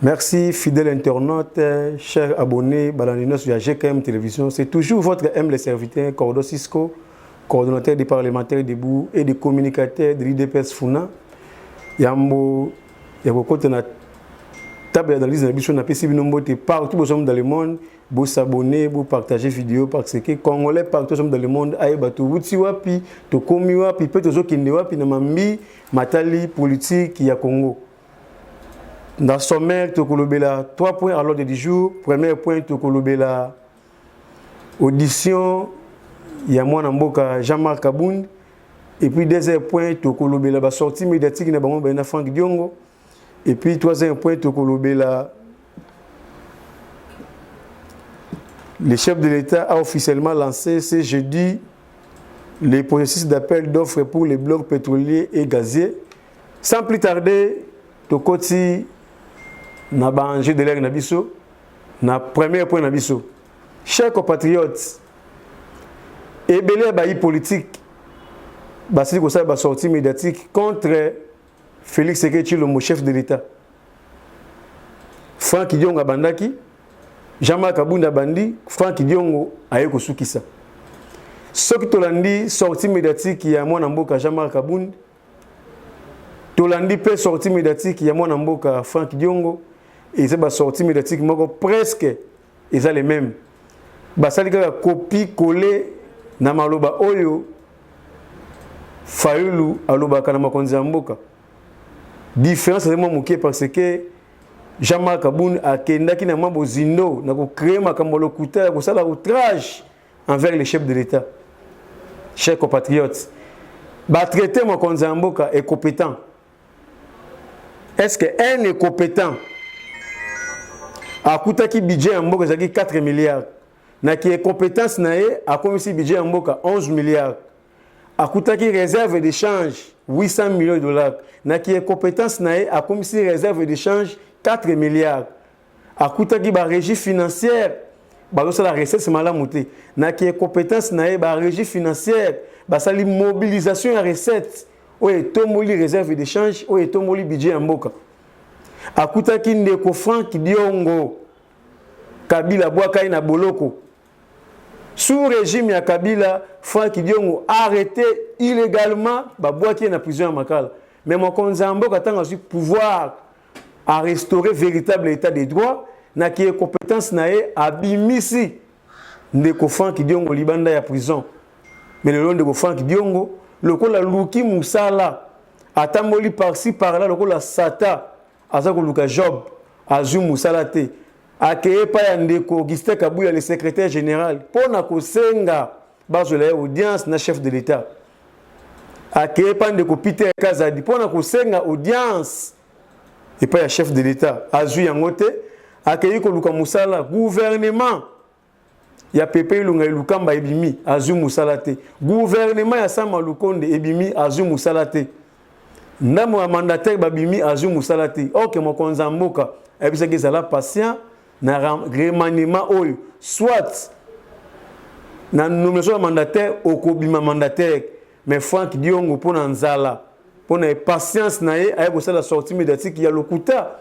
Merci, fidèles internautes, chers abonnés, balaninos de la GKM Télévision. C'est toujours votre M, le serviteur, Cordo Cisco, coordonnateur des parlementaires debout et des communicateurs de l'IDPS Funa. Yambo, Yaboko, na table d'analyse de la biche, on a passé partout dans le monde. Vous s'abonner, vous partager vidéo parce que les Congolais partout dans le monde, aïe batou wuti wapi, to komi wapi, peut to kinde wapi na mambi matali politique ya Congo. Dans le sommaire, tu as 3 points à l'ordre du jour. Premier point, tu as la audition, il y a moi Jean-Marc Kabound. Et puis, deuxième point, tu as la sortie médiatique de Franck Diongo. Et puis, troisième point, tu as le chef de l'État a officiellement lancé ce jeudi les processus d'appel d'offres pour les blocs pétroliers et gaziers. Sans plus tarder, tu as na banjé de l'air na biso na premier point na biso chers compatriotes et belé bayi politique basili ko sa ba sortie médiatique contre Félix Tshisekedi Tshilombo, chef de l'État. Franck Diongo bandaki, Jean-Marc Kabunda bandi, Franck Diongo aye ko sukisa. Soki tolandi sortie médiatique ya mwana mboka Jean-Marc Kabunda, tolandi pe sortie médiatique ya mwana mboka Franck Diongo. Et c'est sorti médiatique presque ils ont les mêmes. Basali ka copie coller na maloba oyo Fayulu aloba kana makonzi mboka. Différence c'est moi moké parce que Jean-Marc Kaboun a kendaki na mambo zindo na ko créer makambo lokuta ko sala outrage envers les chefs de l'État. Chers compatriotes, ba traiter makonzi mboka est compétent. Est-ce que un est compétent? A coûté budget en Mboka 4 milliards. Na qui est compétence naé a comme si budget en Mboka 11 milliards. A coûté réserve d'échange 800 millions de dollars. Na qui est compétence naé a comme si réserve d'échange 4 milliards. A coûté ba régie financière ba la recette c'est malamuté. Na qui est compétence naé ba régie financière ba sali mobilisation ya recette. Oye tomoli réserve d'échange, oye tomoli budget en Mboka. Akutaki ndeko Franck Diongo Kabila Bwakaï na Boloko. Sous régime ya Kabila, Franck Diongo arrêté illégalement Bwaki na prison à Makala. Mais mon konzambo katanga su pouvoir à restaurer véritable état de droit na qui est compétence naé abimisi ndeko Franck Diongo libanda ya prison. Mais le long de Franck Diongo, le ko la luki musala atamboli par-ci par-là le ko la sata Azako Luka Job, Azum Moussalate, Akeye Payandeko, Augustin Kabouya, le secrétaire général, pour na senga, bazole audience na chef de l'État. Akeye Payandeko Peter Kazadi, pour na senga audience, et pas le chef de l'État. Azu Yangote, Akeye Luka Moussala, gouvernement, ya Pepe Lunga Lukamba Ebimi, Azum Moussalate, gouvernement ya Sama Lukonde Ebimi, Azum Moussalate. Ndamo wa mandataire babimi azu musalati ok mokonza mboka ebisa ke sala patient na remaniement oyo soit na nomination mandataire okobima mandataire mais Franck Diongo pona nzala pona patience na ye aye ko sala sortie médiatique ya lokuta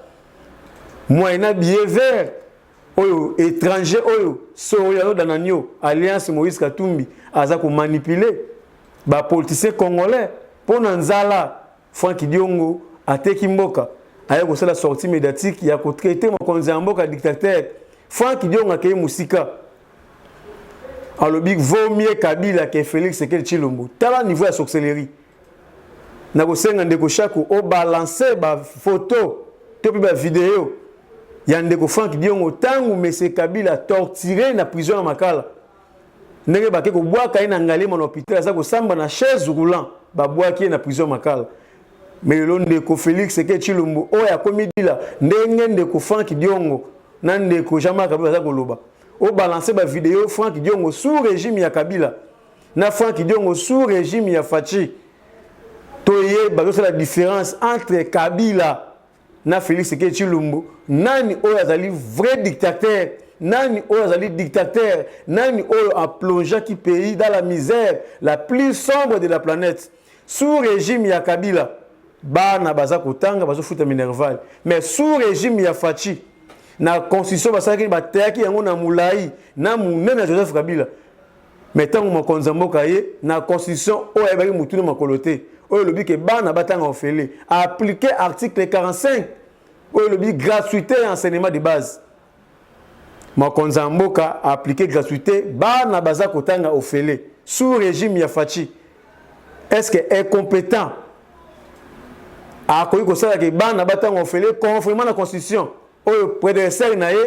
moyena billet vert oyo étranger oyo soyalo dananyo alliance Moïse Katumbi aza ko manipuler ba politiciens congolais pona nzala Franck Diongo a teki mboka aya ko sala sortie médiatique ya ko traiter mokonzi mboka dictateur Franck Diongo a kei musika alobi vaut mieux Kabila que Félix Tshisekedi Tshilombo tala niveau ya sorcellerie na ko senga ndeko Shako o balancer ba photo to pe ba vidéo ya ndeko Franck Diongo tangu monsieur Kabila torturé na prison ya Makala ndenge ba ke ko bwaka ina ngali mon hôpital za ko samba na chaise roulant ba bwaki na prison Makala. Mais le ndeko Félix Tshisekedi Tshilombo oya komidila ndenge ndeko Franck Diongo na ndeko Jean-Marc Kabila za koloba o balancer ba vidéo Franck Diongo sous régime ya Kabila na Franck Diongo sous régime ya Fachi toye ba la différence entre Kabila na Félix Tshisekedi Tshilombo nani oya azali vrai dictateur nani oya azali dictateur nani oya a plongé qui pays dans la misère la plus sombre de la planète sous régime ya Kabila bana baza kotanga bazo futa minerval mais sous régime ya Faci na constitution basaki bateyaki yango na mulai na munene na Joseph Kabila mais tango mokonzi mboka ye na constitution oyo ebaki mutuna makolo te oyo lobi ke bana batanga ofele appliquer article 45 oyo lobi gratuité et enseignement de base mokonzi mboka appliquer gratuité bana baza kotanga ofele sous régime ya Faci. Est-ce que est compétent à quoi que ça que bana batanga ofele conformément à la constitution oyo prédécesseur na ye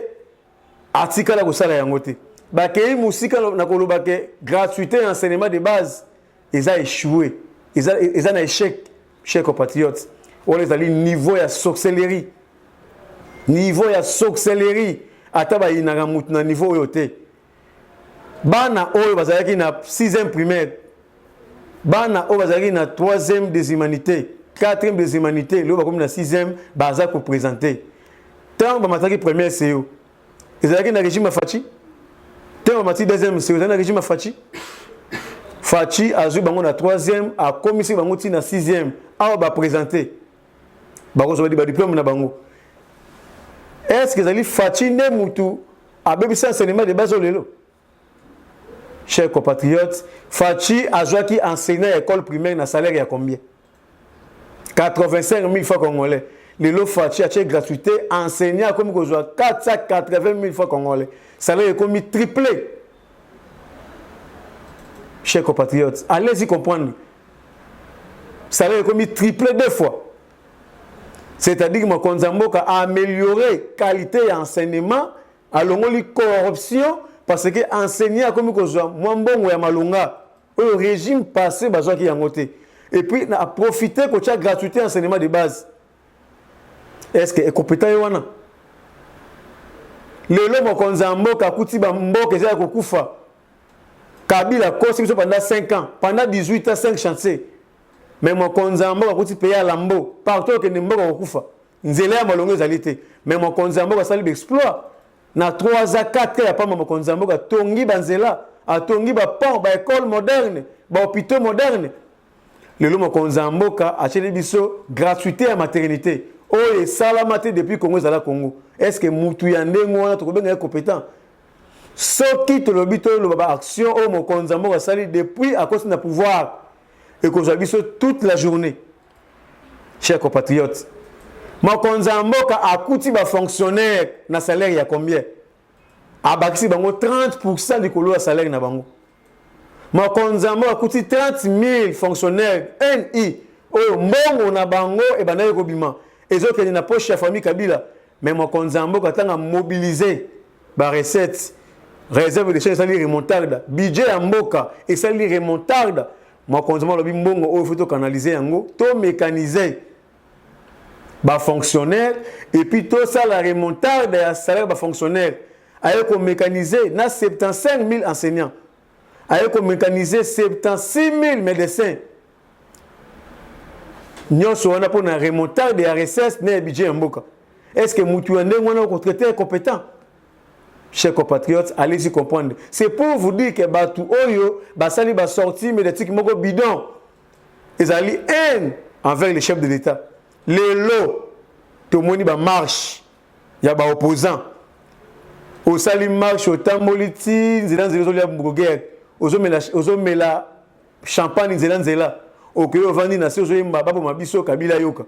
article la ko sala yango te ba ke musika na koloba ke gratuité et enseignement de base ils a échoué ils a un échec chers compatriotes on les a dit niveau ya sorcellerie ataba inanga mutu na niveau oyo te bana oyo bazalaki na 6e primaire bana oyo bazalaki na 3e des humanités 4e des humanités lo bakomi na 6e baza ko présenter tant ba mataki première CEO ezalaki na régime Faci tant ba mataki deuxième CEO ezalaki na régime Faci azui bango na 3e a commissaire bango ti na 6e awa ba présenter bango zo ba diplôme na bango. Est-ce que ezali Faci ne mutu abebisa enseignement de base lelo? Chers compatriotes, Faci azwaki enseignant à école primaire na salaire ya combien? 85 000 francs congolais. Lelo Faci a gratuité enseignant comme ko 480 000 francs congolais. Salaire comme triplé. Chers compatriotes, allez-y comprendre. Salaire comme triplé 2 fois. C'est-à-dire que mokonzi mboka a amélioré qualité d'enseignement, a longoli corruption parce que enseigner comme ko zo mwambongo ya malunga au régime passé bazwa ki yango te. Et puis a profiter ko tia gratuité enseignement de base. Est-ce que est compétent wana? Lelo mokonzi mboka kuti ba mboka eza kokufa. Kabila kosi biso pendant 5 ans, pendant 18 ans 5 chantiers. Mais mokonzi mboka kuti payer à lambo partout que mboka kokufa. Nzela ya malongo ezali te. Mais mokonzi mboka sali exploit. Na 3 à 4 ya pas mokonzi mboka tongi banzela, atongi ba pont, ba école moderne, ba hôpital moderne. Lelo mokonzi mboka acheli biso gratuité à maternité. Oye salamate depuis Congo zala Congo. Est-ce que mutu ya ndengo wana tokobenga compétent? Soki to lobito lo ba action o mokonzi mboka sali depuis à cause na pouvoir et qu'on biso toute la journée. Chers compatriotes, mokonzi mboka akuti ba fonctionnaire na salaire ya combien? Abakisi bango 30% du kolo ya salaire na bango. Mokonzi mboka akuti 30 000 fonctionnaires NI oyo mbongo na bango e banaye ko bima. Ezoke ni na poche ya famille Kabila, mais mokonzi mboka tanga mobiliser ba recette réserve de change sali remontarda budget ya mboka et sali remontarda mokonzi mboka lobi mbongo oyo faut canaliser yango to mécaniser ba fonctionnaire et puis tout ça la remontarde ya salaire ba fonctionnaire aye ko mécaniser na 75 000 enseignants aye ko mécaniser 76 000 médecins nyonso wana pour na remontarde ya recette na budget ya mboka. Est-ce que mutu ndengo wana ko traiter compétent? Chers compatriotes, allez-y comprendre. C'est pour vous dire que Batu Oyo, Basali va sortir médiatique moko bidon. Ils allaient haine envers les chefs de l'État. Les lots, tout le monde va marche. Il y a des opposants. Au sali marche, au tamboliti, Zélan Zélan Zélan Ozo mela champagne Zélan Zélan. Au Kéo Vandi Nasi, Ozo Mbaba Mabiso Kabila Yoka.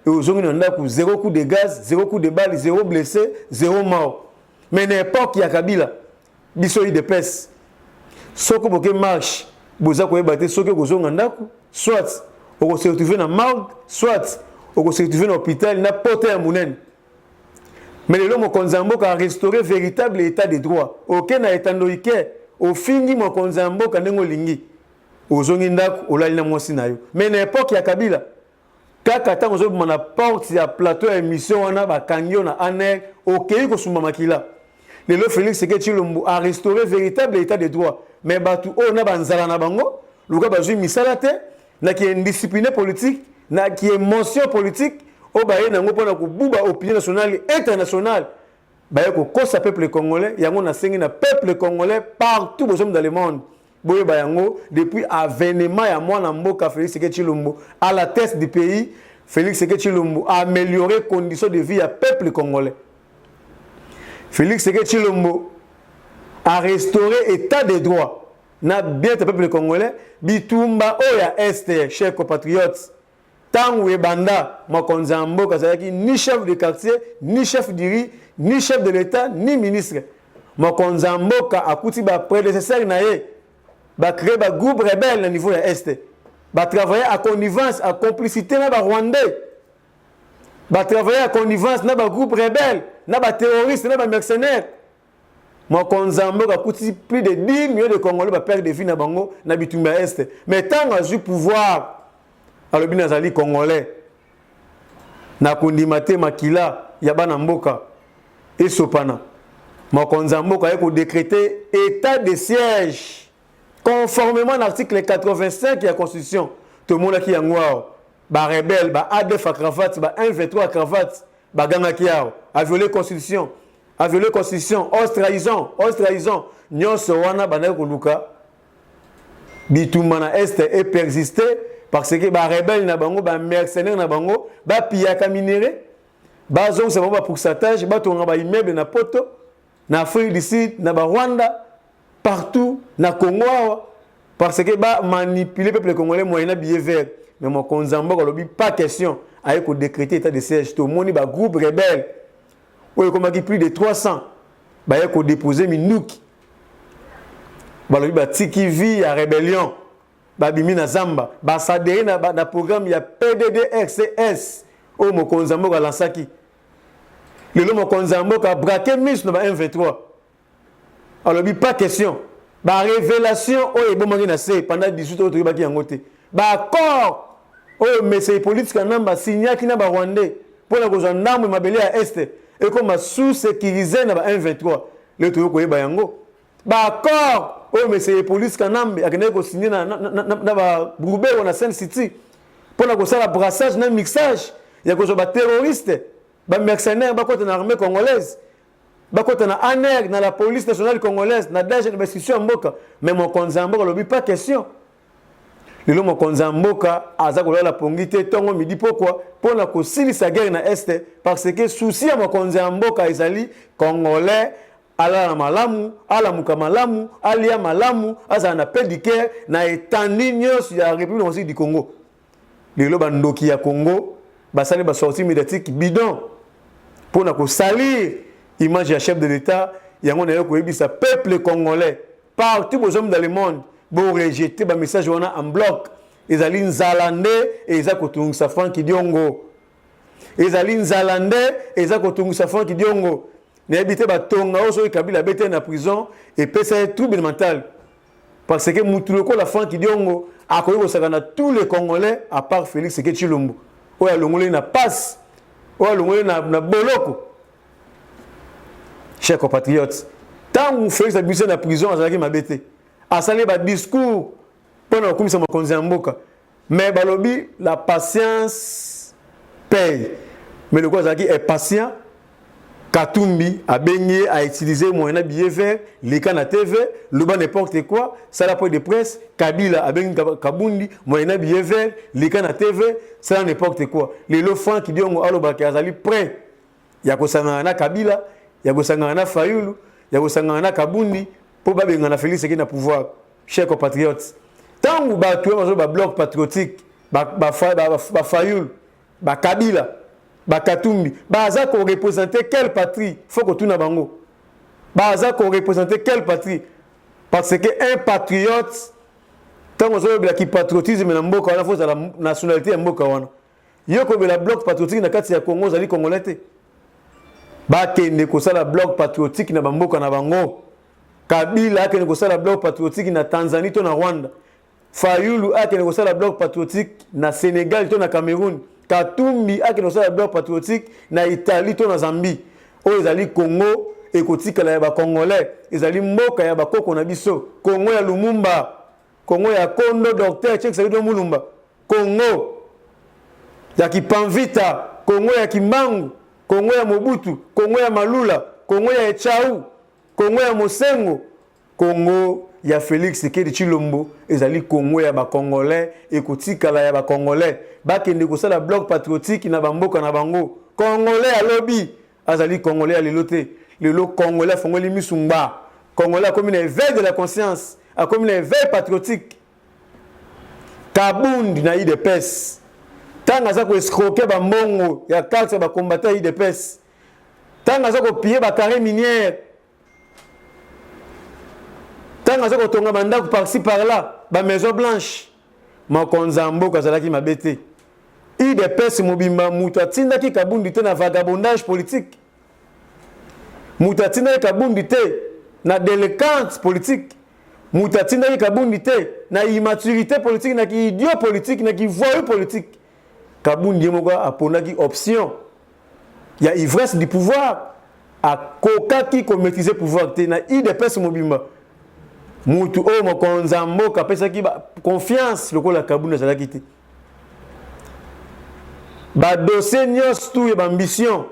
Et Ozo Nondaku, 0 coup de gaz, 0 coup de balle, 0 blessé, 0 mort. Mais n'importe qui a Kabila, biso de pes. Soko boke marche, boza ko ebate soko ko zonga ndaku, soit on se retrouver dans morgue, soit on se retrouver dans hôpital na porte ya munene. Mais le mokonzi mboka a restauré véritable état de droit. Aucun na etandoike, au fingi mokonzi mboka ndengo lingi. Ozongi ndaku olali na mwasi na yo. Mais n'importe qui a Kabila. Kaka tango zo na porte ya plateau ya émission wana ba kangyo na aner, okei ko suma makila. Le Félix Sekechilombo a restauré véritable état de droit. Mais Batu o na banzala na bango, luka bazui misalate, na qui est indiscipliné politique, na qui est mention politique, o baye na ngopo na kububa opinion nationale et internationale. Baye ko kosa peuple congolais, yango na sengi na peuple congolais partout dans le monde. Boye bayango depuis avènement ya mwana mboka Félix Sekechilombo à la tête du pays, Félix Tshisekedi Tshilombo a amélioré les conditions de vie du peuple congolais. Félix Tshisekedi Tshilombo a restauré l'état de droit. Na bien le peuple congolais, bitumba oya este, chers compatriotes. Tant que banda, mokonzi mboka azalaki ni chef de quartier, ni chef d'iri, ni chef de l'État, ni ministre. Mokonzi mboka akuti ba prédécesseur na ye, ba créer ba groupe rebelle au niveau de este. Ba travailler à connivence, à complicité na ba Rwandais. Ba travailler à connivence na ba groupe rebelle, na ba terroristes, na ba mercenaires. Mokonzi mboka akuti plus de 10 millions de Congolais ba perdre des vies na bango na bitumba este. Mais tant a eu pouvoir alors bien azali congolais na kondimate makila ya bana mboka esopana mokonzi mboka yeko décréter état de siège conformément à l'article 85 de la constitution tout le monde qui yango ba rebelle ba ADF à cravate ba 123 cravate ba ganga kiao a violer constitution trahison nyonso wana bana ko luka bitumana est et persister parce que ba rebelle na bango ba mercenaire na bango ba piyaka minéré ba zong c'est ba pourcentage ba tonga ba immeuble na poto na Afrique du Sud na ba Rwanda partout na Congo parce que ba manipuler peuple congolais moyen billet vert mais mon konzambo ko lobi pas question a ko décréter état de siège to moni ba groupe rebelle ou comme plus de 300 ba ko déposer minuki ba lobi ba tiki vie ya rébellion babimi na zamba basadere na programme ya PDDRCS o mokonzi mboka lansaki lelo mokonzi mboka braqué mis na ba 123 alors pas question ba révélation o ebomaki na se pendant 18 heures to baki yango te ba accord o message politique namba signaki na ba Rwandais pour na kozwa ndambo mabele ya est et comme sous sécurisé na ba 123 le to ko yeba yango ba accord oh mais c'est police kanambe akene ko signer na ba groube na Sen City pour na ko sala brassage na mixage ya ko ba terroriste ba mercenaires ba côté na armée congolaise ba côté na ANER na la police nationale congolaise na danger de institution mboka mais mon konzamboka lobi pas question lelo mon konzamboka aza ko la pongité tongo midi pourquoi pour na ko silisa guerre na est parce que souci ya mon konzamboka ezali congolais ala na malamu ala muka malamu alia malamu aza na pédicure na etandi nyonso ya République du Congo lelo bandoki ya Congo basali ba sortie médiatique bidon pour na ko salir image ya chef de l'État yango na ko yebisa peuple congolais partout aux hommes dans le monde bo rejeter ba message wana en bloc ezali nzalande eza ko tungisa Frank Diongo ezali nzalande eza ko tungisa Frank Diongo n'a habité batonga oso Kabila bete na prison et pesa trouble mental parce que mutuloko la Frank Diongo a koyo kosakana tous les Congolais à part Félix Tshisekedi Tshilombo oya longolé na passe oya longolé na boloko chers compatriotes tant où Félix abusé na prison azalaki mabete asali ba discours pendant komisa mokonzi mboka mais balobi la patience paye mais le quoi azalaki est patient Katumbi a baigné, a utilisé moyen billet vert, les cannes à TV, le bas n'importe quoi, ça la point de presse, Kabila a baigné Kabundi, moyen billet vert, les cannes à TV, ça n'importe quoi. Les lofans qui disent aloba qui azali prêt, yako sangana Kabila, yako sangana Fayulu, yako sangana Kabundi, pour ba bengana Félix qui na pouvoir, chers compatriotes. Tant où ba tuer ba bloc patriotique, ba Fayulu, ba Kabila. Bakatumbi baza ko représenter quelle patrie faut que tout na bango baza ko représenter quelle patrie parce que un patriote tant on zo bela ki patriotisme na mboka wana faut la nationalité ya mboka wana yoko bela bloc patriotique na kati ya Congo zali congolais te ba kende ko sala bloc patriotique na mboka na bango Kabila kende ko sala bloc patriotique na Tanzanie to na Rwanda Fayulu kende ko sala bloc patriotique na Sénégal to na Cameroun Katumbi akino sala bloc patriotique na Italie to na Zambie o ezali Congo ekotika la ba congolais ezali mboka ya ba koko na biso Congo ya Lumumba Congo ya Kondo docteur Cheikh Saludo Mulumba Congo ya Kipanvita Congo ya Kimbangu Congo ya Mobutu Congo ya Malula Congo ya Echau Congo ya Mosengo Congo ya Félix Tshisekedi Tshilombo ezali Congo ya ba Congolais et kotikala ya ba Congolais bakende ko sala bloc patriotique na bamboka na bango Congolais à lobby azali Congolais à lelote lelo Congolais fongoli misumba Congolais comme une éveil de la conscience a comme une éveil patriotique Kabundi na IDPS tanga za ko escroquer ba mbongo ya carte ba combattant IDPS tanga za ko piller ba carré minière tanga za ko tonga bandako par-ci par-là ba maison blanche makonzambo kazalaki mabete IDPS mobimba mutu atindaki Kabundi te na vagabondage politique mutu atindaki Kabundi te na délinquance politique mutu atindaki Kabundi te na immaturité politique na ki idiot politique na ki voyou politique Kabundi moko aponaki option ya ivresse du pouvoir a kokaki ko maîtriser pouvoir te na IDPS mobimba mutu o mokonza mboka pesaki ba confiance lokola Kabundi azalaki te ba dossier nyos tout et ba ambition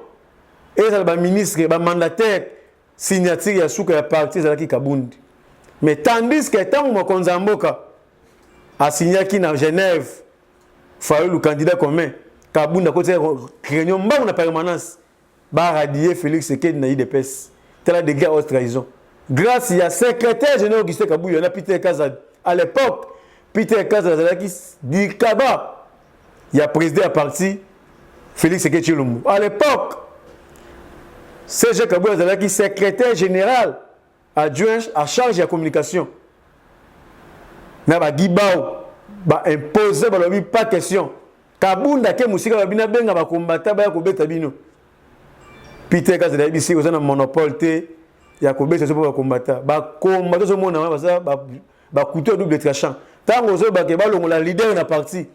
et ça ba ministre ba mandataire signature ya suka ya parti azalaki Kabundi mais tandis que tant mokonza mboka a signé na Genève fallu le candidat commun Kabundi a côté réunion mbangu na permanence ba radier Félix Tshisekedi na IDPS telle de guerre haute trahison grâce à secrétaire général Augustin Kabuya na Peter Kazad à l'époque Peter Kazad azalaki di Kaba il y a président à parti Félix Tshisekedi Tshilombo à l'époque CG Kabuya azalaki secrétaire général adjoint à charge de la communication na ba gibao ba imposer ba lobi pas question Kabunda ke musika ba bina benga ba combattant ba ko beta bino Peter Kazad bisi ko na monopole te ya ko beta so ba combattant ba combattant so mona ba couteau double tranchant tango zo ba ke ba longola leader na parti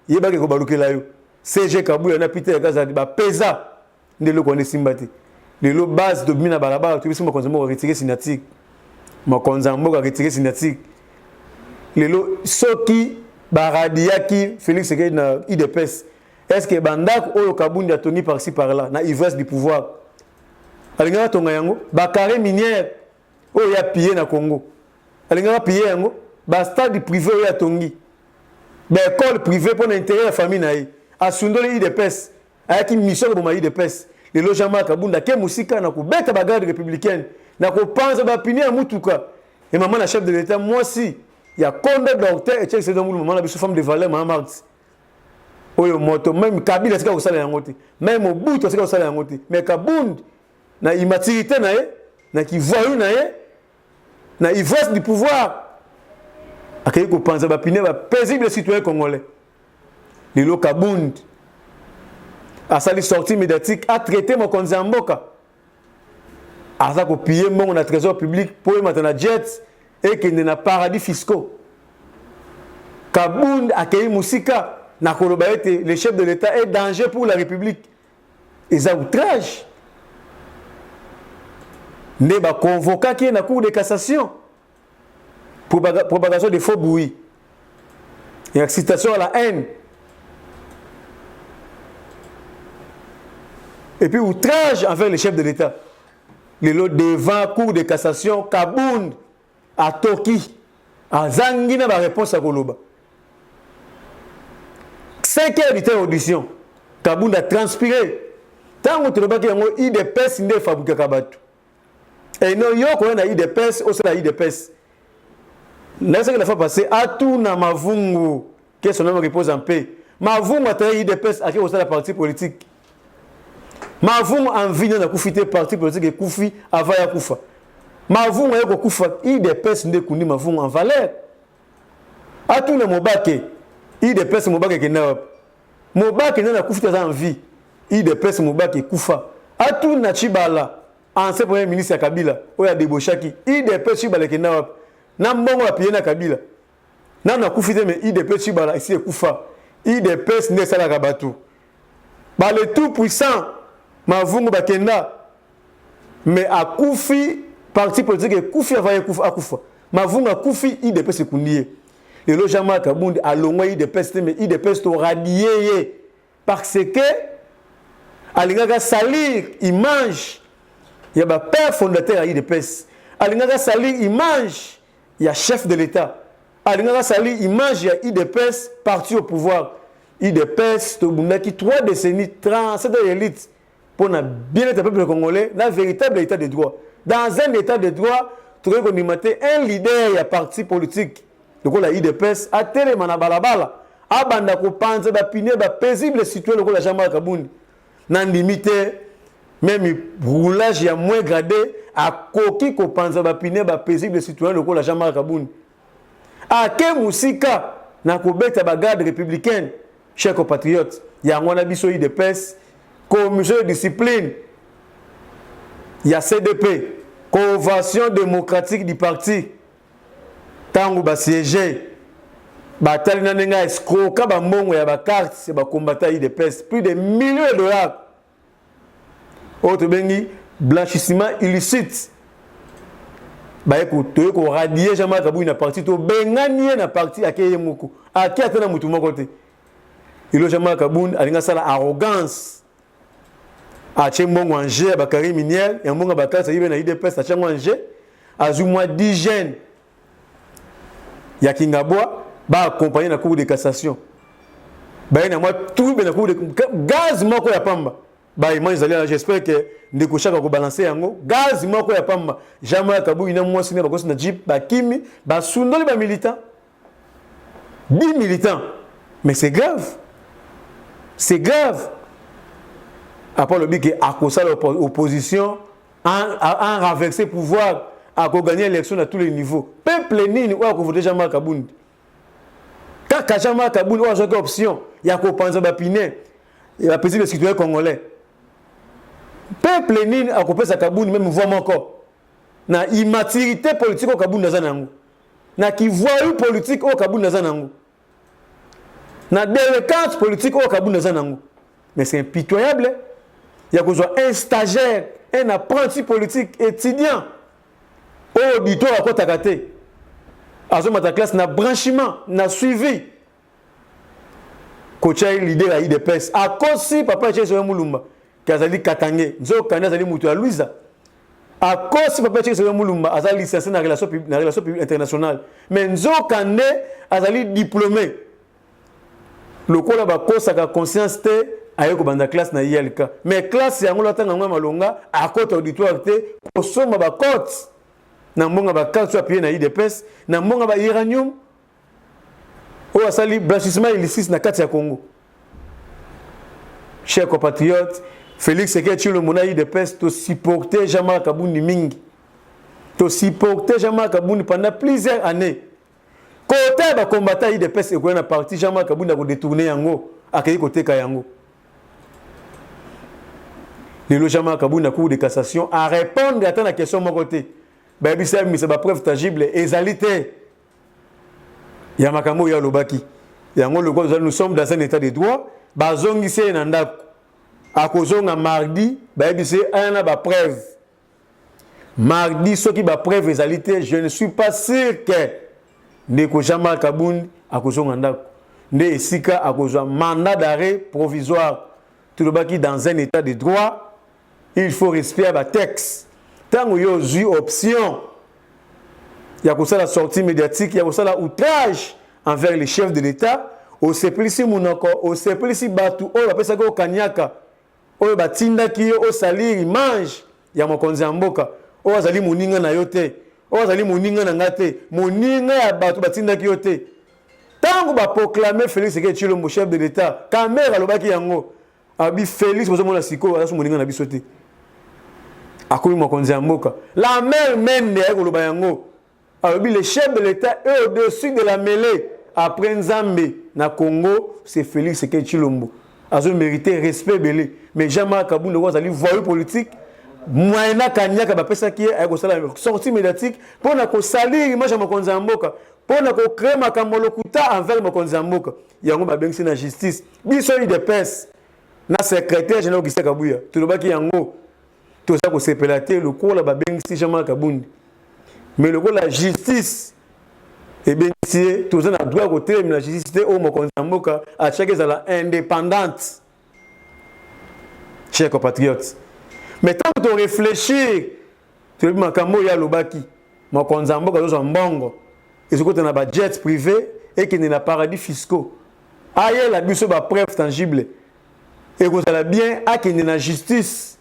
yeba ke ko balukela yo CG Kabuya na Peter Kazad ba pesa ndelo ko ne simbati lelo base de bina balaba to bisimo konzamo ko retirer signature mo konzamo ko retirer signature lelo soki baradiaki Félix Tshisekedi na IDPS est-ce que bandak oyo Kabundi a toni par-ci par-là na ivresse du pouvoir alinga tonga yango ba carré minière oyo ya pillé na Congo alinga pillé yango ba stade privé oyo ya tongi ba école privée pour l'intérêt la famille na ye asundoli IDPS ayaki mission ko ma IDPS le logement Kabundi ke musika na ko beta ba garde républicaine na ko panza ba punir mutuka et maman la chef de l'état moi aussi il y a combien de docteurs et c'est dans le moment la biso femme de valeur maman Marx oyo moto même Kabila sika ko sala yango te même Mobutu sika ko sala yango te mais Kabundi na immaturité na ye na ki voyou na ye na ivresse du pouvoir akayi ko panza ba punir ba paisible citoyen congolais lelo Kabundi a sali sortie médiatique a traité mon konzamboka a ça ko piller mon na trésor public pour mettre na jet et qu'il n'a paradis fiscaux Kabundi accueilli musika na koloba ete le chef de l'état est danger pour la république et ça outrage ne ba convoqué qui na cour de cassation pour propagation de faux bruits et excitation à la haine. Et puis outrage envers le chef de l'État. Le lot devant cour de cassation, Kabundi à Toki, à Zangina, la réponse à Koloba. 5 heures de audition, Kabundi a transpiré. Tant que tu ne sais pas IDPS, il ne fabrique Kabatu. Et non, il y a IDPS, aussi la IDPS. Là, ce qu'il a fait passer, à tout na Mavungu, qui son nom repose en paix. Mavungu a trahi IDPS, à qui aussi la partie politique. Mavungu en vient na kufite parti politique et kufi avant ya kufa. Mavungu yako kufa IDPS nde kundi mavungu en valeur. Atu na mobake IDPS mobake kena mobake na kufita za en vie IDPS mobake kufa. Atu na Chibala ancien premier ministre ya Kabila oya deboshaki IDPS Chibala kena na mbongo ya piena Kabila. Na kufite me IDPS Chibala isi kufa. IDPS nde sala kabatu. Ba le tout puissant Mavungu bakenda mais akufi parti politique kufi avant akufa Mavungu akufi IDPS kundiye le logement Kabundi alongwa IDPS mais IDPS to radier parce que alingaka salir image ya ba père fondateur ya IDPS alingaka salir image ya chef de l'État, alingaka salir image ya IDPS parti au pouvoir. IDPS tobundaki 3 décennies 37 élites pour na bien être peuple congolais dans un véritable état de droit. Dans un état de droit, tu peux mater un leader ya parti politique. Donc la IDPS a tellement na balabala abanda ko panza ba pine ba paisible citoyen lokola Jean-Marc Kabundi. Nan limite même roulage ya moins gradé a koki ko panza ba pine ba paisible citoyen lokola Jean-Marc Kabundi. A ke musika na ko beta ba garde républicaine, chers compatriotes, ya ngwana biso IDPS, commission de discipline, ya CDP, Convention démocratique du parti. Tango ba siéger batali na nenga escroca ba mbongo ya ba carte c'est ba combattant IDPS plus de millions de dollars. Autre bengi blanchissement illicite. Ba écoute ko radier Jean-Marc Kabundi na parti to benganie na parti akeye moko. Aki atana mutu moko te. Ilo Jean-Marc Kabundi alinga sala arrogance. A chembongo anje ba carré minière et mbongo ba carte yibe na IDPS a chembongo anje azu moi d'hygiène. Ya Kingabwa ba accompagner la cour de cassation. Ba ina moi tout ben la cour de gaz moko ya pamba. Ba image zali j'espère que ndeko chaka ko balancer yango gaz moko ya pamba. Jean-Marc Kabundi na moi sine ba ko na jeep ba kimi ba sundoli ba militants. 10 militants. Mais c'est grave. C'est grave. Après le bique à cause de l'opposition en renverser pouvoir à gagner l'élection à tous les niveaux. Peuple nini ou à voter Jean-Marc Kabundi. Quand Jean-Marc Kabundi a une option, il y a qu'on pense à Pinet, il a pesé le citoyen congolais. Peuple nini a coupé sa Kabundi même voix encore. Na immaturité politique au Kabundi nazanango. Na qui voit politique au Kabundi nazanango. Na délinquance politique au Kabundi nazanango. Mais c'est impitoyable. Il y a un stagiaire, un apprenti politique étudiant. Au auditoire à quoi t'as gâté. À ce moment classe n'a branchement, n'a suivi. Coaché l'idée à IDPS. À cause si papa est chez Moulumba, Kazali Katangé, Zo Kanda Zali Moutou à Louisa. À cause si papa est chez Moulumba, Azali licencié dans la relation publique internationale. Mais Zo Kanda Azali diplômé. Le coup là-bas, cause à conscience ayeko banda classe na ILK. Mais classe yango lata ngwa malonga à côté auditoire te ko soma ba cote. Na mbonga ba carte soit payé na IDPS, na mbonga ba uranium. O asali blanchissement illicite na kati ya Congo. Chers compatriotes, Félix Sekedi Tshilombo na IDPS to supporter Jean-Marc Kabundi mingi. To supporter Jean-Marc Kabundi pendant plusieurs années. Côté ba combattant IDPS et ko na parti Jean-Marc Kabundi a ko détourner yango, akayi côté ka yango. Le logement Kabundi na cour de cassation à répondre à la question de mon côté. Baby c'est mais c'est pas preuve tangible ezalité. Ya makambo ya lobaki. Yango le quoi nous sommes dans un état de droit, bazongi c'est na ndako. Akozonga mardi, baby c'est un ba preuve. Mardi ce qui ba preuve ezalité, je ne suis pas sûr que ndeko Jean-Marc Kabundi akozonga ndako. Nde esika akozwa mandat d'arrêt provisoire. Tout le baki dans un état de droit. Il faut respecter le texte. Tant qu'il y a une option, il y a la sortie médiatique, il y a la outrage envers les chefs de l'État. Au CPLC Mounako, au CPLC Batou, au Lapesa Go Kanyaka, au Batinda qui au salir, il mange. Il y a mon konzamboka, au Azali Mouninga na yote, au Azali Mouninga na ngate, Mouninga ya Batou Batinda qui yote. Tant qu'on va proclamer Félix Sekedi Tshilombo chef de l'État, caméra lobaki yango, abi Félix bozo mona siko, ala so Mouninga na bisote. Akoui mokonzi ya mboka. La mère même de Ekoloba yango. Alors le chef de l'État est au-dessus de la mêlée. Après Nzambe na Congo, c'est Félix Sekedi Tshilombo. Azo mérité respect belé. Mais Jean-Marc Kabundi was allé voyou politique. Moyena Kanyaka ba pesa ki ay ko sala sortie médiatique pour na ko salir image ya mokonzi ya mboka. Pour na ko créer makambo lokuta envers mokonzi ya mboka. Yango ba bengisi na justice. Biso IDPS na secrétaire général Augustin Kabuya. Tulobaki yango. Tout ça, c'est pélaté, le cours là-bas, c'est Jean-Marc Kabundi. Mais le cours la justice, et bien, tout ça, on a droit côté, mais la justice, c'est au Mokonzamboka, à chaque fois, indépendante. Chers compatriotes. Mais tant que tu réfléchis, Tu veux makambo ya lobaki. Mokonzi ya mboka zo mbongo. Et ce côté na ba jet privé et qui n'est na paradis fiscaux. Aye la biso ba preuve tangible. Et que ça la bien a qui n'est na justice.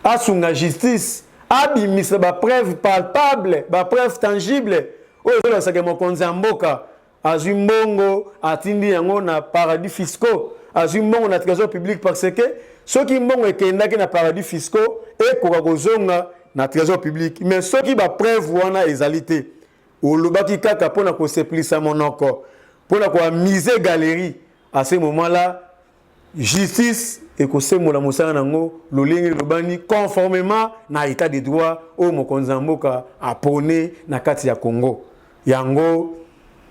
A sunga justice. A bimisa ba preuve palpable, ba preuve tangible. Oyo zo la sake mokonzi ya mboka. Azui mbongo atindi yango na paradis fiscaux. Azui mbongo na trésor public parce que ceux qui mbongo ekendaki na paradis fiscaux et koka kozonga na trésor public. Mais ceux qui ba preuve wana ezalité. Olobaki kaka pona ko seplisa monoko. Pona ko miser galerie. À ce moment-là, justice et ko semola mosanga nango lolingi lobani conformément na état de droit au mokonzi ya mboka apone na kati ya Congo. Yango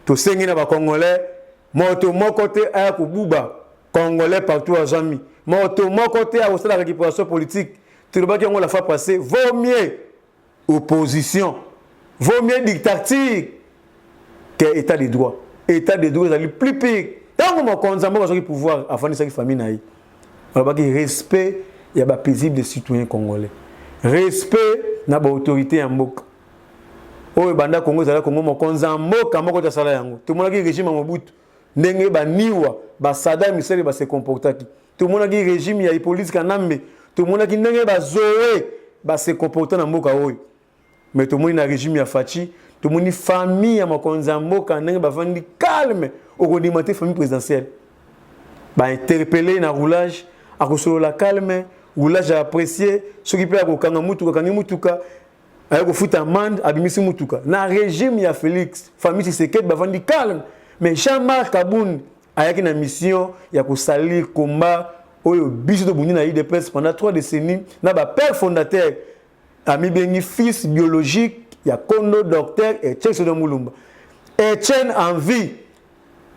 to sengi na ba congolais moto moko te aya kububa congolais partout à Zami. Moto moko te a osala récupération politique. Tu le baki yango la fois passée, vaut mieux opposition, vaut mieux dictature que état de droit. État de droit c'est plus pire. Tant mon konzambo a pouvoir afin de sa famille naï. On va dire respect, il y a ba paisible des citoyens congolais. Respect na ba autorité en mboka. Oyo banda Congo zala Congo mokonza mboka moko ta sala yango. Tout le monde qui régime Mobutu ndenge ba niwa ba Saddam Hussein ba se comportaki. Tout le monde qui régime ya police kanambe. Tout le monde qui ndenge ba zoé ba se comporter na mboka oyo. Mais tout le monde na régime ya Fachi, tout le monde famille ya mokonza mboka ndenge ba vandi calme au condimenter famille présidentielle. Ba interpeller na roulage a kosolo la calme, roulage apprécié, ceux qui plaît ko kanga mutuka kangi mutuka. Ayako futa amende abimisi mutuka na régime ya Félix famille Tshisekedi bavandi calme mais Jean-Marc Kaboun ayaki na mission ya ko salir combat oyo biso to bundi na IDPS pendant 3 décennies na ba père fondateur ami bengi fils biologique ya Kondo docteur Etienne Sodo Mulumba. Etienne en vie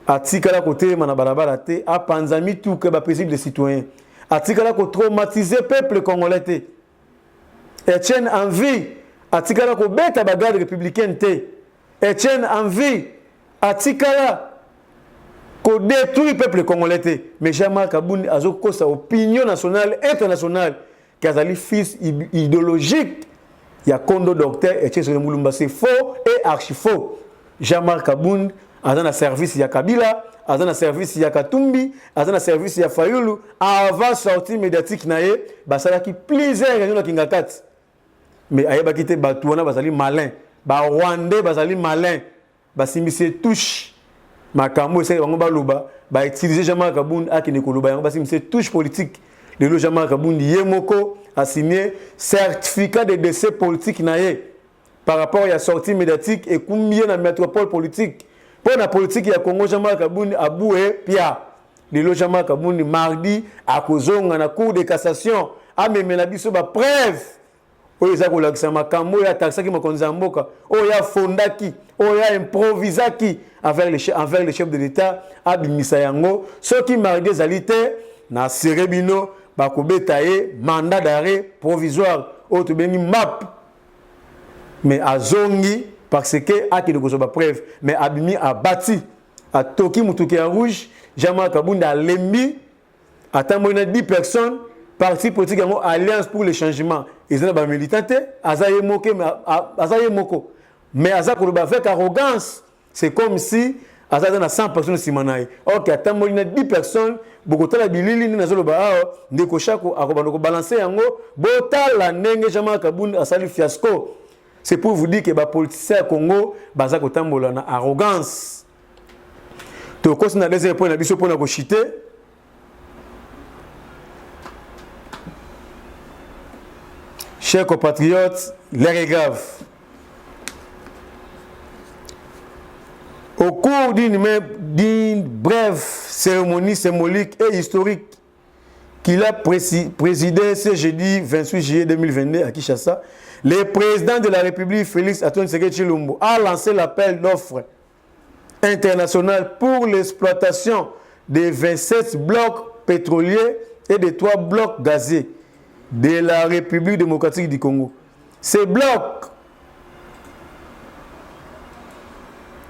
atikala côté na balabala te apanzami tout que ba paisible des citoyens atikala ko traumatiser peuple congolais te. Etienne en vie atikala ko beta bagarde républicaine te. Etienne en vie atikala ko détruire peuple congolais te. Mais Jean-Marc Kaboun azoko sa opinion nationale internationale qu'azali fils idéologique ya Kondo docteur Etienne Sodo Mulumba. C'est faux et archi faux. Jean-Marc Kaboun azana service ya Kabila, azana service ya Katumbi, azana service ya Fayulu avant sortie médiatique nae basala ki plusieurs réunions kinga 4. Mais ayeba kité batouana bazali malin, ba rwandais bazali malin, ba simbisi touche makambo ese bango baloba ba utiliser Jean-Marc Kaboun akine koloba yango ba simbisi touche politique. Le Jean-Marc Kaboun yemoko a signé certificat de décès politique nae par rapport à la sortie médiatique et combien na métropole politique. Pour la politique ya Congo Jean-Marc Kaboun aboué pia. Le Jean-Marc Kaboun mardi à kozonga na cour de cassation a memela biso ba preuve. Oyo za kolakisa makambo ya taxaki mokonzi ya mboka oyo ya fondaki oyo ya improvisaki envers le chef de l'État abimisa yango soki mardi ezali te na serebino bakobeta ye mandat d'arrêt provisoire oyo tobengi MAP mais azongi parce que akide kozoba preuve mais abimi abati atoki mutuki ya rouge Jean-Marc Kaboun alembi atamboli na 10 personnes parti politique yango alliance pour le changement ils ont ba militant azaye moke azaye moko mais azakoloba avec arrogance c'est comme si azaye na 100 personnes simanaye OK atamboli na 10 personnes bokotala bilili ni nazoloba awo ndeko shako akobanda ko balancer yango botala ndenge Jean-Marc Kaboun asali fiasco. C'est pour vous dire que les politiciens Congo baza kotambola na arrogance. To kosi na deuxième point na biso pona ko chiter. Chers compatriotes, l'heure est grave. Au cours d'une brève cérémonie symbolique et historique qu'il a présidé ce jeudi 28 juillet 2022 à Kinshasa, le président de la République, Félix Antoine Tshisekedi Tshilombo, a lancé l'appel d'offres international pour l'exploitation des 27 blocs pétroliers et des 3 blocs gaziers de la République démocratique du Congo. Ces blocs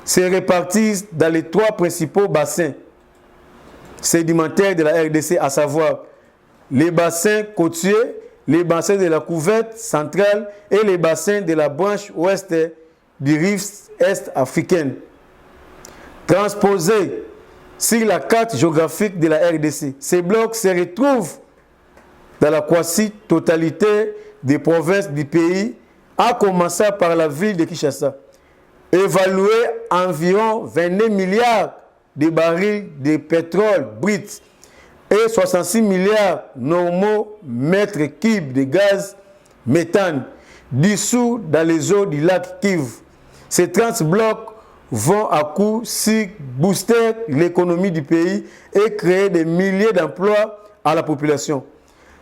se répartissent dans les 3 principaux bassins sédimentaires de la RDC, à savoir les bassins côtiers les bassins de la couverte centrale et les bassins de la branche ouest du rift est africaine. Transposés sur la carte géographique de la RDC, ces blocs se retrouvent dans la quasi-totalité des provinces du pays, à commencer par la ville de Kinshasa, évalué à environ 29 milliards de barils de pétrole brut et 66 milliards normaux mètres cubes de gaz méthane dissous dans les eaux du lac Kivu. Ces 30 blocs vont à coup sûr booster l'économie du pays et créer des milliers d'emplois à la population.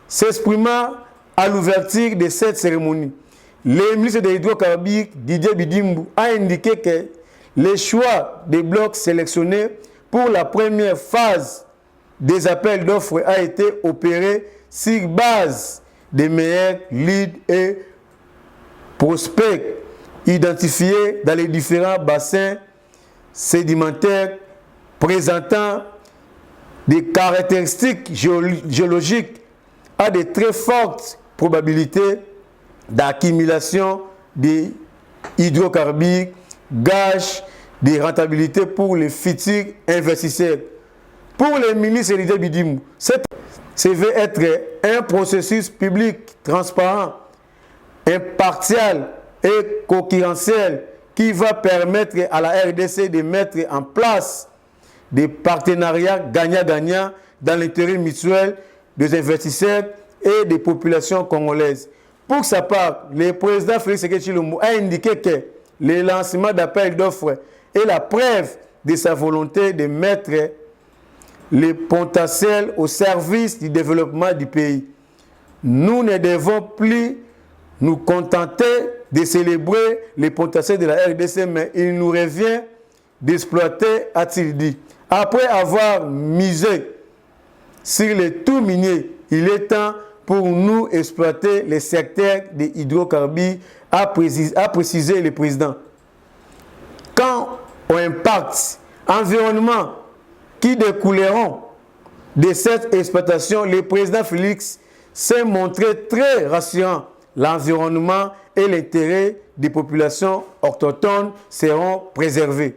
S'exprimant à l'ouverture de cette cérémonie, le ministre des Hydrocarbures, Didier Bidimbu, a indiqué que le choix des blocs sélectionnés pour la première phase des appels d'offres a été opéré sur base des meilleurs leads et prospects identifiés dans les différents bassins sédimentaires présentant des caractéristiques géologiques à de très fortes probabilités d'accumulation des hydrocarbures, gage de rentabilité pour les futurs investisseurs. Pour le ministre Didier Bidimbu, ça veut être un processus public transparent, impartial et concurrentiel qui va permettre à la RDC de mettre en place des partenariats gagnant-gagnant dans l'intérêt mutuel des investisseurs et des populations congolaises. Pour sa part, le président Félix Tshisekedi Tshilombo a indiqué que le lancement d'appels d'offres est la preuve de sa volonté de mettre le potentiel au service du développement du pays. Nous ne devons plus nous contenter de célébrer le potentiel de la RDC, mais il nous revient d'exploiter, a-t-il dit. Après avoir misé sur les tout miniers, il est temps pour nous exploiter les secteurs des hydrocarbures, a précisé le président. Quant au impact environnement qui découleront de cette exploitation, le président Félix s'est montré très rassurant. L'environnement et l'intérêt des populations autochtones seront préservés.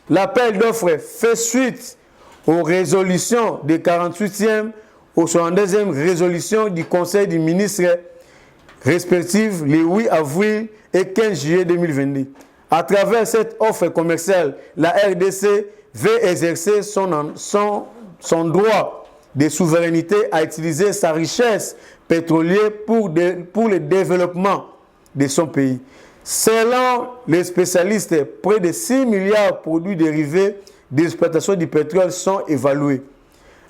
L'appel d'offres fait suite aux résolutions des 48e aux 62e résolutions du Conseil des ministres respectifs les 8 avril et 15 juillet 2022. À travers cette offre commerciale, la RDC veut exercer son droit de souveraineté à utiliser sa richesse pétrolière pour le développement de son pays. Selon les spécialistes, près de 6 milliards de produits dérivés d'exploitation du pétrole sont évalués.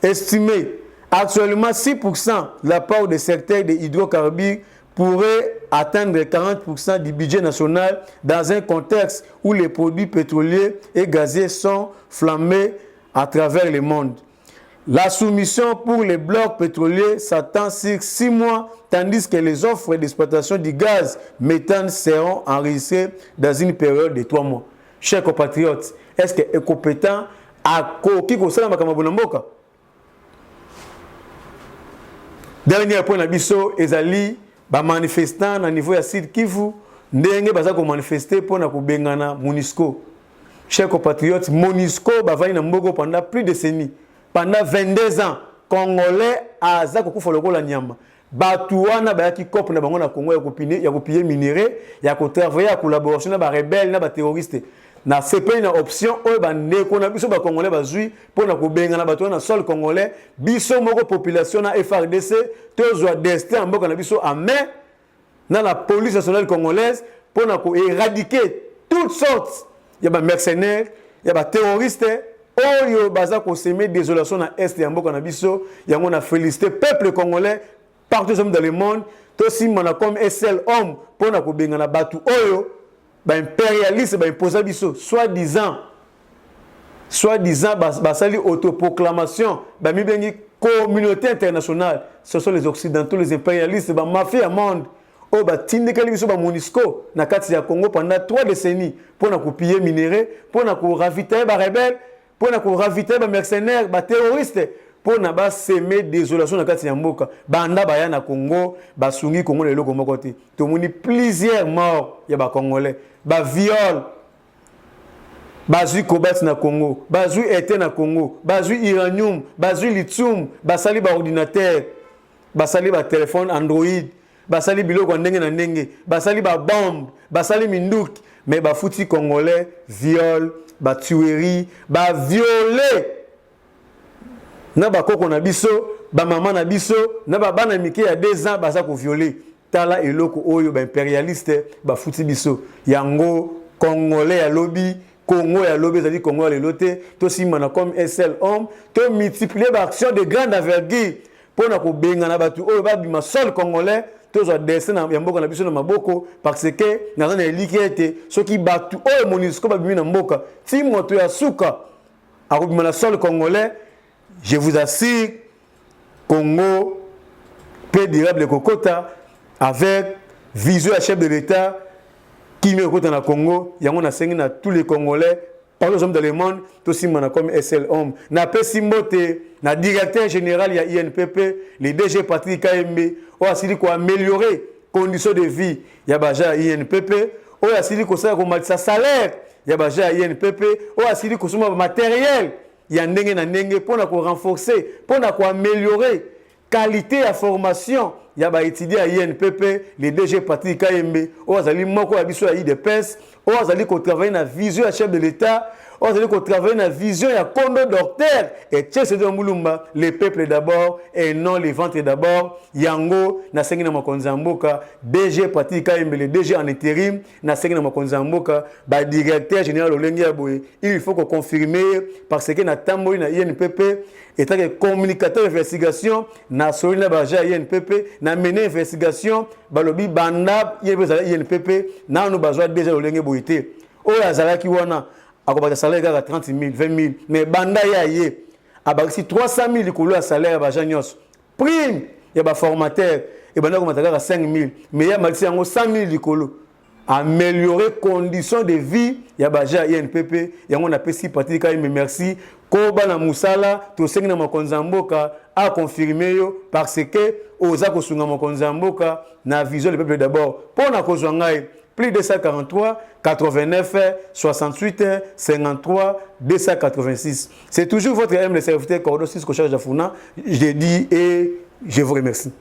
Estimé actuellement 6% de la part des secteurs des hydrocarbures pourrait atteindre 40% du budget national dans un contexte où les produits pétroliers et gaziers sont flambés à travers le monde. La soumission pour les blocs pétroliers s'attend sur 6 mois, tandis que les offres d'exploitation du gaz méthane seront enregistrées dans une période de 3 mois. Chers compatriotes, est-ce que est compétent à qui concerne Makamabonamboka? Dernier point, Nabiso, Ezali, manifestant au niveau de Sud Kivu, ndenge baza ko manifester pour na kubengana MONUSCO. Chers compatriotes, MONUSCO va na mbogo pendant plus de décennies. Pendant 22 ans, Congolais aza kokufa lokola nyama. Batu wana bayaki kopo na bango na Congo ya kopiller minerai, ya ko travailler en collaboration na ba rebelle na ba terroriste. Na CP na option oyo bandeko na biso ba Congolais bazui pour na kubengana batu na sol congolais, biso moko population na FRDC tozwa destin mboka na biso en main na la police nationale congolaise pour na ko éradiquer toutes sortes ya ba mercenaires, ya ba terroristes oyo baza ko semer désolation na est ya mboka na biso yango na féliciter peuple congolais partout dans le monde to simana comme un seul homme pour na ko bengana batu oyo ba impérialiste ba imposer biso soi-disant basali autoproclamation ba mibengi communauté internationale. Ce sont les occidentaux, les impérialistes, ba mafia monde o ba tindekali biso ba MONUSCO na kati ya Congo pendant 3 décennies pour na piller minerai, pour na ravitailler ba rebelles, pour na ravitailler ba mercenaires, ba terroristes, pour na ba semer désolation na kati ya mboka banda baya na Congo basungi Congo lelo ko moko te to moni plusieurs morts ya ba congolais ba viol bazui cobalt na Congo bazui été na Congo bazui uranium bazui lithium basali ba ordinateur basali ba téléphone Android basali biloko ndenge na ndenge basali ba bombe basali minduki mais ba fouti congolais viol ba tuerie ba violer na ba koko na biso ba maman na biso na ba bana mike ya 2 ans baza ko violer tala eloko oyo ba impérialiste ba fouti biso yango congolais ya lobby Congo ya lobby c'est-à-dire Congo ya loté to simana comme un seul homme to multiplier ba action de grande envergure pour na ko benga na batu oyo ba bima sol congolais to zo dessin na mboka na biso na maboko parce que na zana elikete soki batu oyo monisco ba bimi na mboka ti moto ya suka akobima na sol congolais je vous assure Congo peut durable kokota avec vision à chef de l'État qui met au côté na Congo yango na sengi na tous les Congolais par les hommes dans le monde to simana comme SL homme na pesimbote na directeur général ya INPP le DG Patrick Kayembe o asili ko améliorer conditions de vie ya baja INPP o asili ko sala ko matisa salaire ya baja INPP o asili ko soma matériel ya ndenge na ndenge pona ko renforcer pona ko améliorer qualité à formation ya ba étudier à INPP le DG Patrick Kayembe o azali moko ya biso ya IDPS o azali ko travailler na vision ya chef de l'État o azali ko travailler na vision ya Kondo docteur et Tchese de Mulumba le peuple d'abord et non les ventres d'abord yango na sengi na makonzi ya mboka DG Patrick Kayembe le DG en intérim na sengi na makonzi ya mboka ba directeur général Olengi Aboye il faut qu'on confirmer parce que na tamboli na INPP étant que communicateur d'investigation na solina baja INPP na mené investigation balobi banda INPP na no bazwa déjà Olengi Boyete o azalaki wana akobata salaire kaka 30 000 20 000 mais banda ya ye abakisi 300 000 likolo ya salaire baja nyos prime ya ba formateur et banda komata kaka 5 000 mais ya malisi yango 100 000 likolo améliorer conditions de vie ya baja INPP yango na pesi Patrick Kayembe merci ko bana musala to sengi na makonzi ya mboka a confirmer yo parce que oza kosunga makonzi ya mboka na vision le peuple d'abord pona kozwa ngai plus de 143 89 68 53 286. C'est toujours votre M le serviteur Cordo 6 Kocha Jafuna. Je dis et je vous remercie.